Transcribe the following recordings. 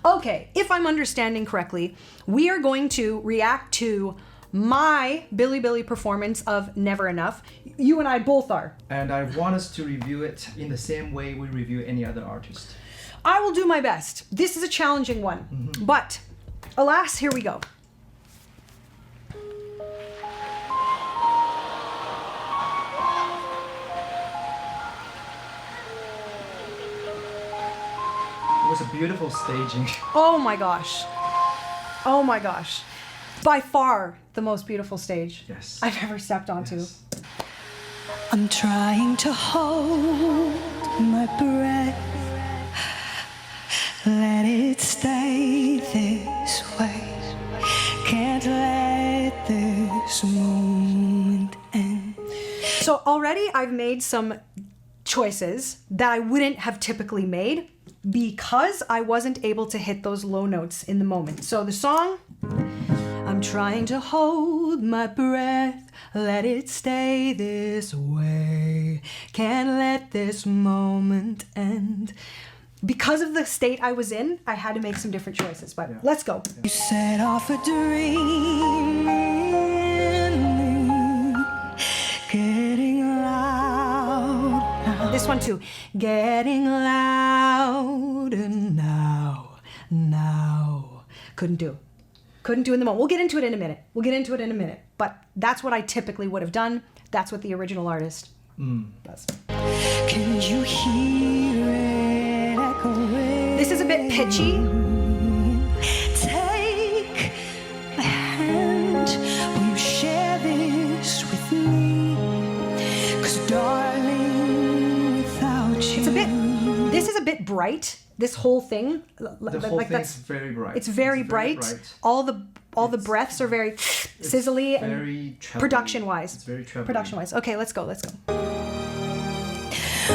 Okay, if I'm understanding correctly, we are going to react to my Billy performance of Never Enough. You and I both are. And I want us to review it in the same way we review any other artist. I will do my best. This is a challenging one, but alas, here we go. It was a beautiful staging. Oh my gosh. Oh my gosh. By far the most beautiful stage Yes. I've ever stepped onto. Yes. I'm trying to hold my breath. Let it stay this way. Can't let this moment end. So already I've made some choices that I wouldn't have typically made because I wasn't able to hit those low notes in the moment. So the song, I'm trying to hold my breath, let it stay this way, can't let this moment end. Because of the state I was in, I had to make some different choices, but let's go. You set off a dream in me, getting loud now. This one too. Getting louder now. Couldn't do in the moment. We'll get into it in a minute. But that's what I typically would have done. That's what the original artist does. Can you hear it echoing? This is a bit pitchy. Take my hand, will you share this with me? 'Cause darling, without you, This is a bit bright. This whole thing. The whole thing's very bright. It's very bright. All the breaths are very sizzly and very production-wise. It's very trebly. Production-wise. Okay, let's go.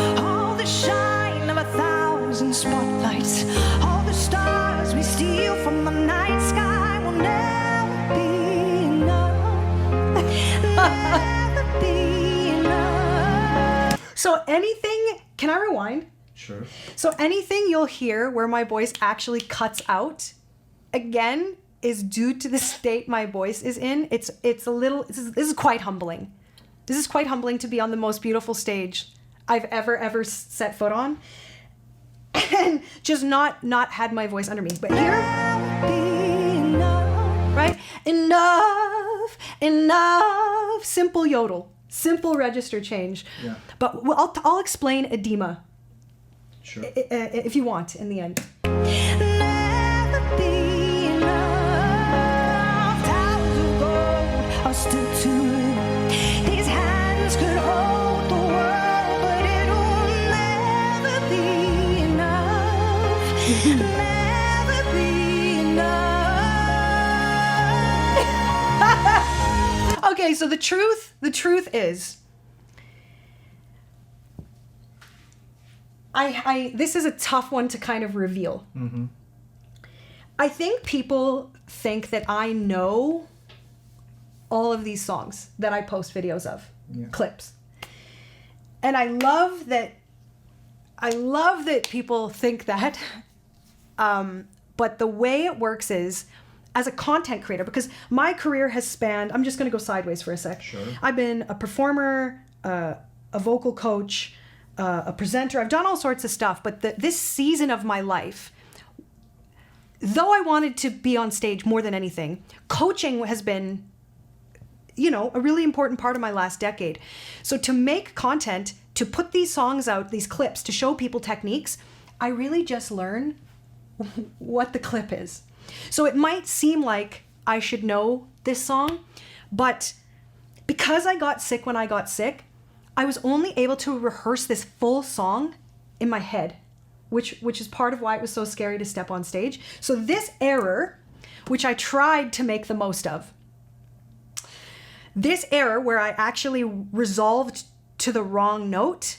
all the shine of 1,000 spotlights, all the stars we steal from the night sky will never be enough. Never be enough. So anything, can I rewind? Sure. So anything you'll hear where my voice actually cuts out, again, is due to the state my voice is in. It's a little, this is quite humbling. This is quite humbling to be on the most beautiful stage I've ever set foot on. And just not had my voice under me. But here, right? Enough. Simple yodel. Simple register change. Yeah. But I'll explain edema. Sure. If you want, in the end. Never be enough. Towers of gold are still too little. These hands could hold the world, but it'll never be enough. Never be enough. Okay, so the truth is, this is a tough one to kind of reveal. Mm-hmm. I think people think that I know all of these songs that I post videos of, clips. And I love that people think that. But the way it works is, as a content creator, because my career has spanned, I'm just going to go sideways for a sec. Sure. I've been a performer, a vocal coach, a presenter. I've done all sorts of stuff, but this season of my life, though I wanted to be on stage more than anything, coaching has been, a really important part of my last decade. So to make content, to put these songs out, these clips, to show people techniques, I really just learn what the clip is. So it might seem like I should know this song, but because I got sick when I got sick, I was only able to rehearse this full song in my head, which is part of why it was so scary to step on stage. So this error, which I tried to make the most of, this error where I actually resolved to the wrong note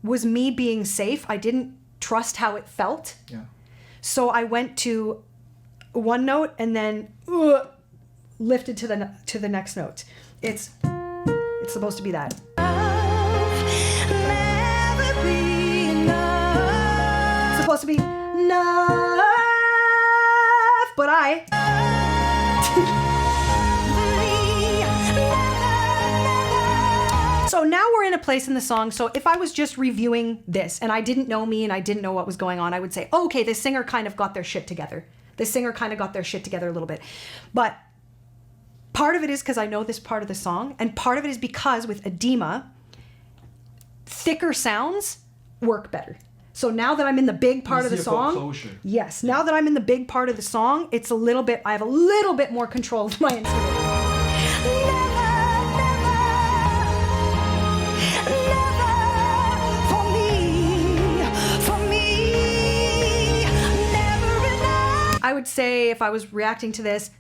was me being safe. I didn't trust how it felt. Yeah. So I went to one note and then lifted to the next note. It's supposed to be that. Never be enough. It's supposed to be no. Bye. So now we're in a place in the song. So if I was just reviewing this and I didn't know me and I didn't know what was going on, I would say, oh, okay, this singer kind of got their shit together. This singer kind of got their shit together a little bit. But part of it is because I know this part of the song, and part of it is because with edema, thicker sounds work better. So now that I'm in the big part of the song, closure. yes, now that I'm in the big part of the song, it's a little bit, I have a little bit more control of my instrument. I would say if I was reacting to this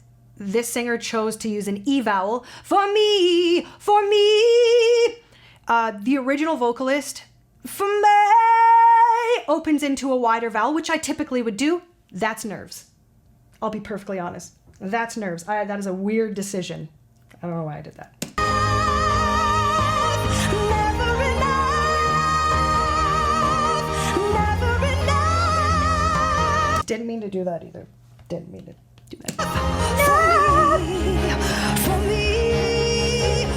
singer chose to use an E vowel. For me, for me. The original vocalist, for me, opens into a wider vowel, which I typically would do. That's nerves. I'll be perfectly honest. That's nerves. That is a weird decision. I don't know why I did that. Didn't mean to do that either. Didn't mean to do that.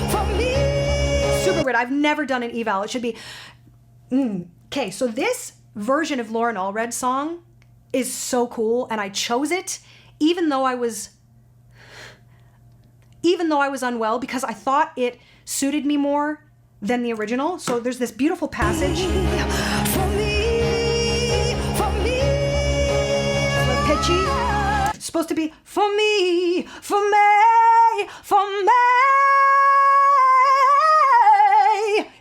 For me. Super weird. I've never done an eval. It should be. Okay, so this version of Lauren Allred's song is so cool, and I chose it even though I was unwell because I thought it suited me more than the original. So there's this beautiful passage. Pitchy. It's supposed to be for me, for me, for me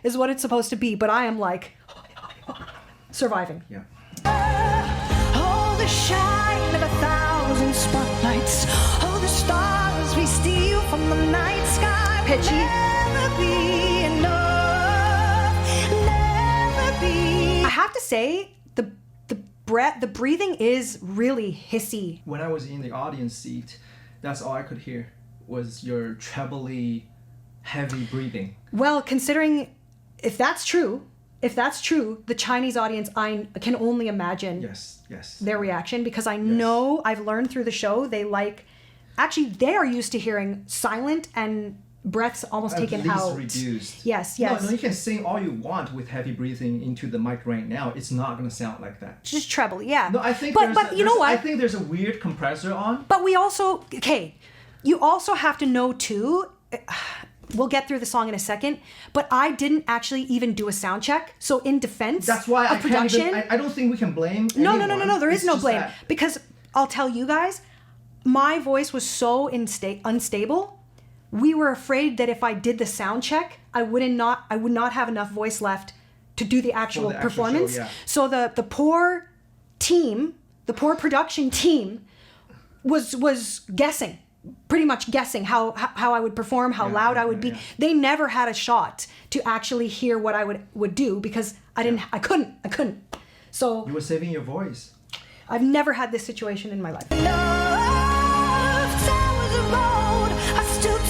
is what it's supposed to be, but I am like surviving. Yeah. Oh, the shine of 1,000 spotlights. Oh, the stars we steal from the night sky. Pitchy. Never be enough. Never be. I have to say, the breathing is really hissy. When I was in the audience seat, that's all I could hear was your trebly, heavy breathing. Well, considering if that's true, the Chinese audience, I can only imagine Yes. their reaction because I know I've learned through the show they are used to hearing silent and breaths almost taken At least out. reduced. Yes. No, you can sing all you want with heavy breathing into the mic right now. It's not going to sound like that. Just treble, yeah. No, I think but you know what? I think there's a weird compressor on. But we also, you also have to know too, we'll get through the song in a second, but I didn't actually even do a sound check. So in defense That's why of production. I don't think we can blame No, anyone. there is It's no just blame. that- Because I'll tell you guys, my voice was so unstable. We were afraid that if I did the sound check, I would not have enough voice left to do the actual the actual performance. show, yeah. So the poor team, the poor production team was guessing, pretty much guessing how I would perform, how loud I would be. yeah. They never had a shot to actually hear what I would do because I couldn't. So You were saving your voice. I've never had this situation in my life.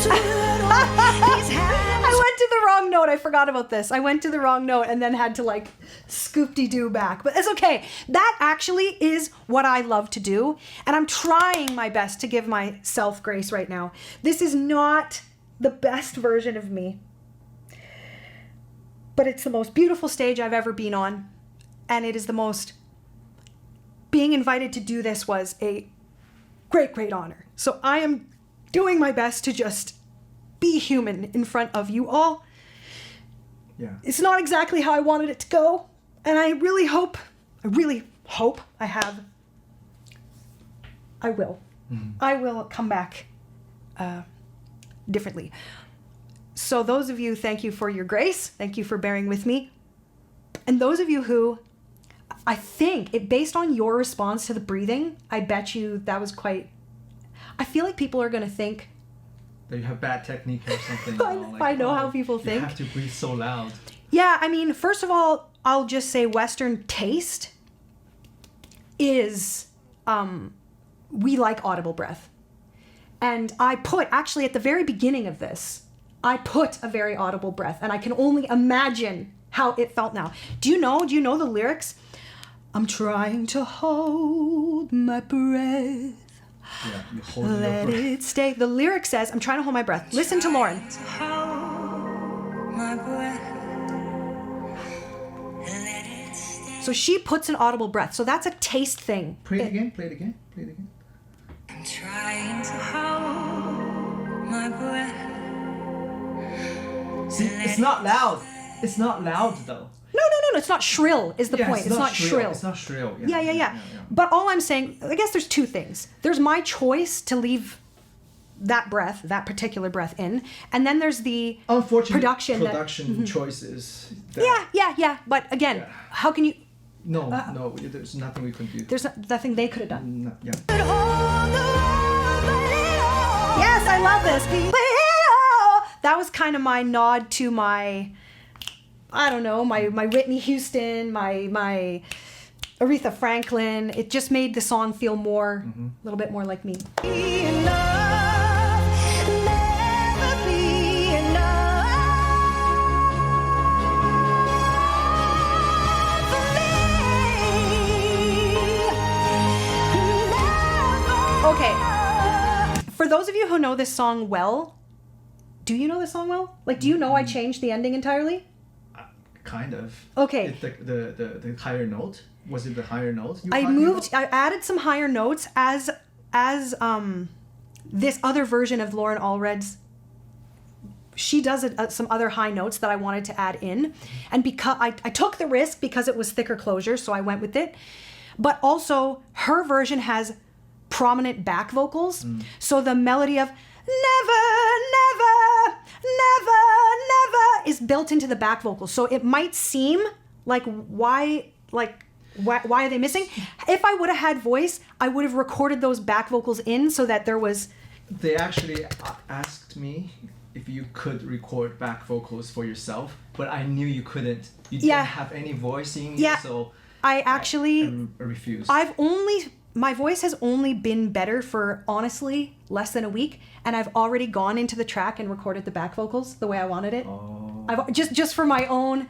I went to the wrong note. I forgot about this. I went to the wrong note and then had to scoop-de-doo back. But it's okay. That actually is what I love to do. And I'm trying my best to give myself grace right now. This is not the best version of me. But it's the most beautiful stage I've ever been on. And it is the most... Being invited to do this was a great, great honor. So I am doing my best to just be human in front of you all. Yeah. It's not exactly how I wanted it to go. And I really hope I will. Mm-hmm. I will come back differently. So those of you, thank you for your grace. Thank you for bearing with me. And those of you who, I think, based on your response to the breathing, I bet you that was quite... I feel like people are going to think... That you have bad technique or something. I know how people think. You have to breathe so loud. Yeah, I mean, first of all, I'll just say Western taste is... we like audible breath. And I put, actually at the very beginning of this, I put a very audible breath. And I can only imagine how it felt now. Do you know the lyrics? I'm trying to hold my breath. Yeah, you hold your Let breath. it stay. The lyric says, I'm trying to hold my breath. Listen to Lauren. Hold my breath. Let it stay. So she puts an audible breath. So that's a taste thing. Play it again, play it again, play it again. I'm trying to hold my breath. See, it's not loud. It's not loud though. No. It's not shrill is the Yeah, point. It's not shrill. It's not shrill. Yeah. But all I'm saying, I guess there's two things. There's my choice to leave that breath, that particular breath in. And then there's the Unfortunate production choices. that- Yeah. But again, Yeah. how can you... No, there's nothing we can do. There's nothing they could have done. No, yeah. Yes, I love this. That was kind of my nod to my, I don't know, my Whitney Houston, my Aretha Franklin. It just made the song feel more, a little bit more like me. Okay, for those of you who know this song well, do you know this song well? Like, do you know I changed the ending entirely? Kind of. Okay. The higher note, was it the higher note? I added some higher notes as this other version of Lauren Allred's. She does some other high notes that I wanted to add in, and because I took the risk because it was thicker closure, so I went with it. But also, her version has prominent back vocals, so the melody of never is built into the back vocals. So it might seem like why are they missing? If I would have had voice, I would have recorded those back vocals in so that there was... They actually asked me if you could record back vocals for yourself, but I knew you couldn't. You didn't have any voicing, so I refused. My voice has only been better for, honestly, less than a week, and I've already gone into the track and recorded the back vocals the way I wanted it. I've just for my own,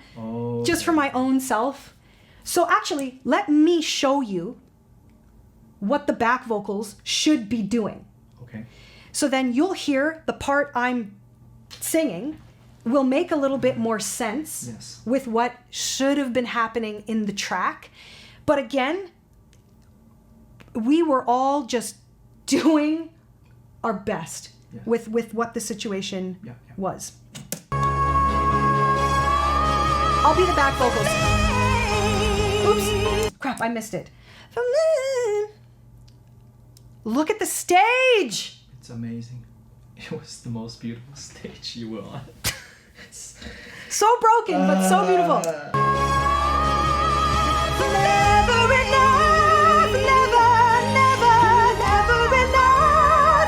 just for my own self. So actually, let me show you what the back vocals should be doing. Okay. So then you'll hear the part I'm singing will make a little bit more sense with what should have been happening in the track. But again, we were all just doing our best with what the situation was. I'll be the back vocals. Oops. Crap, I missed it. Look at the stage. It's amazing. It was the most beautiful stage you were on. So broken, but so beautiful. Never enough, never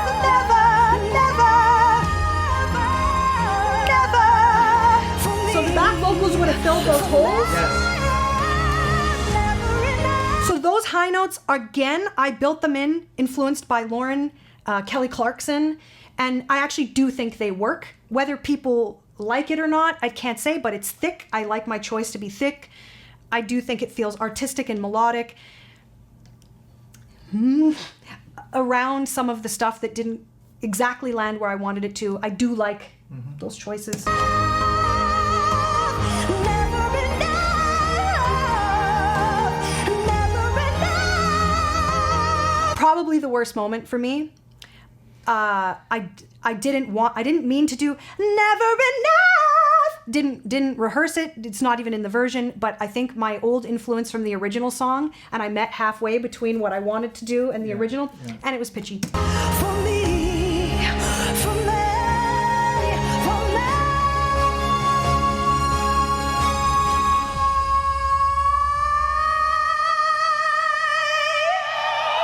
enough, never. So the back vocals would have filled those holes. So those high notes, again, I built them in, influenced by Lauren, Kelly Clarkson, and I actually do think they work. Whether people like it or not, I can't say, but it's thick. I like my choice to be thick. I do think it feels artistic and melodic. Around some of the stuff that didn't exactly land where I wanted it to, I do like those choices. Probably the worst moment for me. I didn't mean to do never enough. Didn't rehearse it. It's not even in the version, but I think my old influence from the original song, and I met halfway between what I wanted to do and the original, and it was pitchy. For me, for me, for me.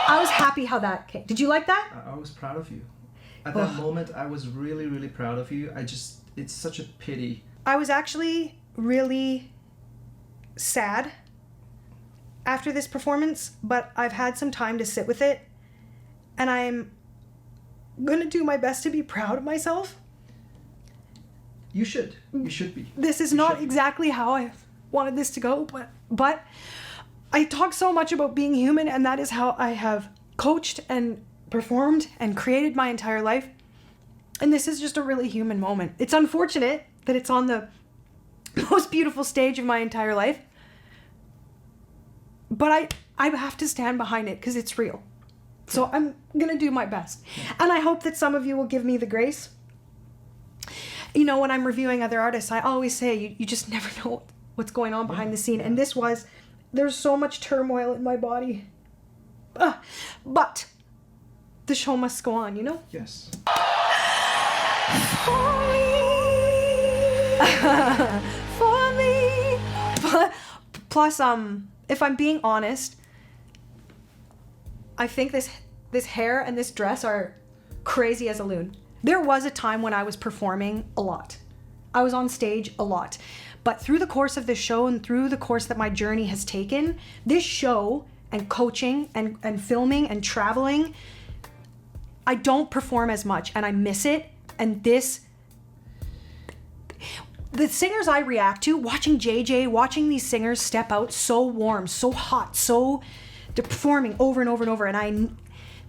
I was happy how that came. Did you like that? I was proud of you. At that moment, I was really, really proud of you. It's such a pity. I was actually really sad after this performance, but I've had some time to sit with it, and I'm gonna do my best to be proud of myself. You should. You should be. This is not exactly how I wanted this to go, but I talk so much about being human, and that is how I have coached and performed and created my entire life. And this is just a really human moment. It's unfortunate that it's on the most beautiful stage of my entire life. But I have to stand behind it because it's real. So I'm going to do my best. And I hope that some of you will give me the grace. You know, when I'm reviewing other artists, I always say you just never know what's going on behind the scene. And there's so much turmoil in my body. But the show must go on, you know? Yes. For me. Plus, if I'm being honest, I think this hair and this dress are crazy as a loon. There was a time when I was performing a lot. I was on stage a lot. But through the course of this show and through the course that my journey has taken, this show and coaching and filming and traveling, I don't perform as much and I miss it. And the singers I react to, watching JJ, watching these singers step out so warm, so hot, they're performing over and over and over. And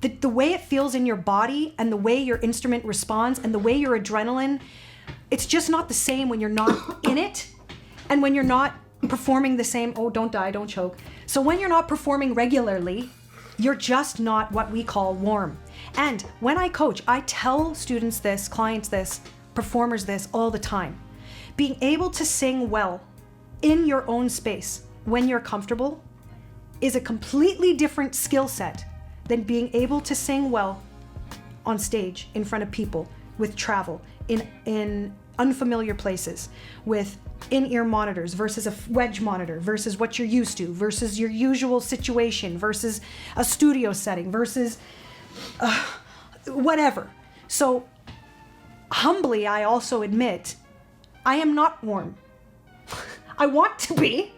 the way it feels in your body and the way your instrument responds and the way your adrenaline, it's just not the same when you're not in it and when you're not performing the same, oh, don't die, don't choke. So when you're not performing regularly, you're just not what we call warm. And when I coach, I tell students this, clients this, performers this all the time. Being able to sing well in your own space when you're comfortable is a completely different skill set than being able to sing well on stage in front of people, with travel, in unfamiliar places, with in-ear monitors versus a wedge monitor versus what you're used to versus your usual situation versus a studio setting versus whatever. So humbly, I also admit I am not warm. I want to be.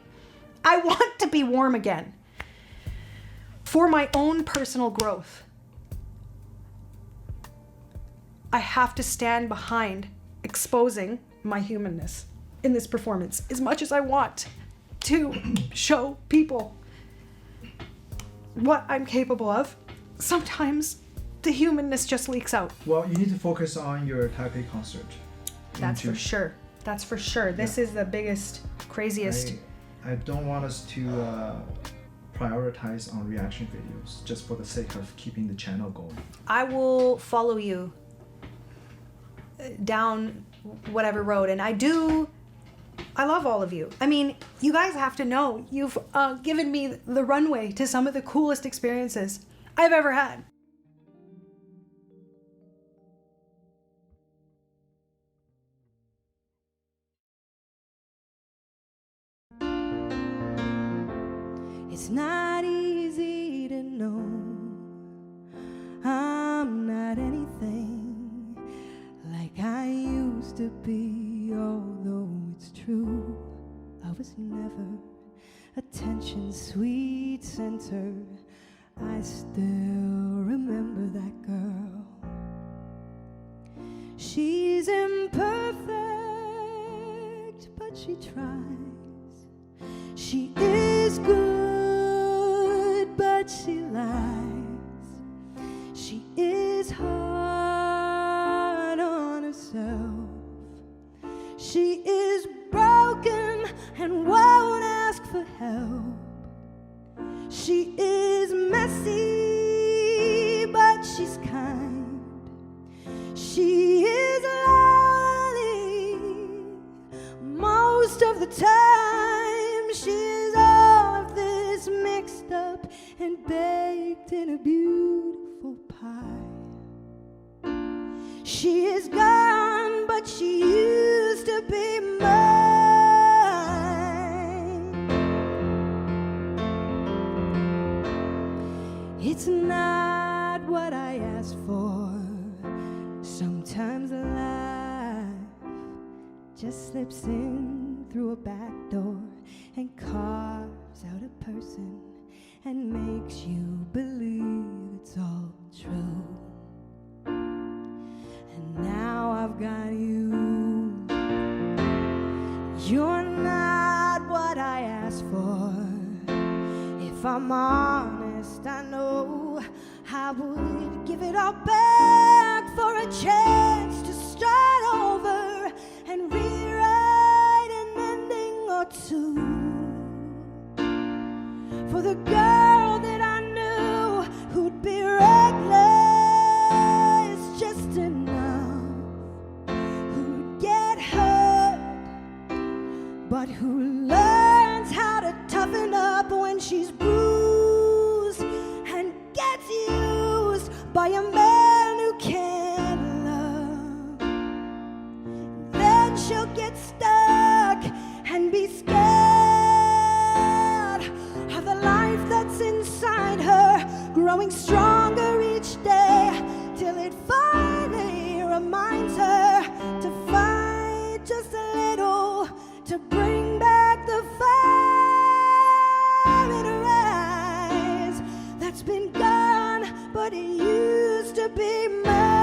I want to be warm again. For my own personal growth, I have to stand behind exposing my humanness in this performance as much as I want to show people what I'm capable of. Sometimes the humanness just leaks out. Well, you need to focus on your Taipei concert. That's for sure. That's for sure. This is the biggest, craziest. I don't want us to prioritize on reaction videos just for the sake of keeping the channel going. I will follow you down whatever road, and I love all of you. I mean, you guys have to know, you've given me the runway to some of the coolest experiences I've ever had. It's not easy to know I'm not anything like I used to be, although it's true I was never attention's sweet center. I still remember that girl. She's imperfect, but she tries. She is good, but she lies. She is hard on herself. She is broken and won't ask for help. She is messy, but she's kind. She is lonely most of the time. She is all of this mixed up and baked in a beautiful pie. She is gone, but she used to be mine. It's not what I asked for. Sometimes life just slips in through a back door and carves out a person and makes you believe it's all true. And now I've got you. You're not what I asked for. If I'm honest, I know I would give it all back for a chance to start over and rewrite an ending or two. For the girl that I knew who'd be reckless just enough, who'd get hurt, but who learns how to toughen up when she's bruised and gets used by a man who can't love. Then she'll get stuck and be scared of the life that's inside her, growing stronger each day till it finally reminds her to fight just a little to bring back the fire in her eyes that's been gone, but it used to be mine.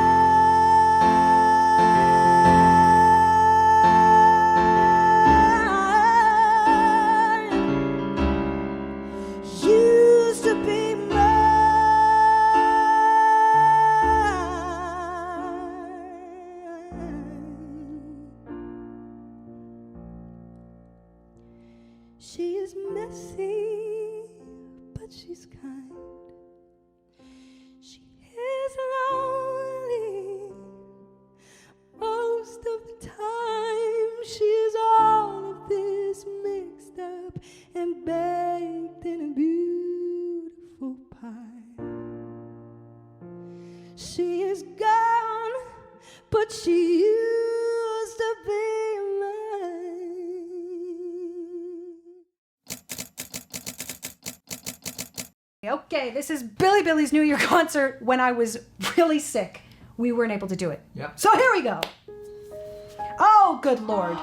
Used to be She is messy, but she's kind. She is lonely most of the time. She is all of this mixed up and baked in a beautiful pie. She is gone, but she used to be mine. Okay, this is Billy's New Year concert when I was really sick. We weren't able to do it. Yep. So here we go. Oh, good Lord.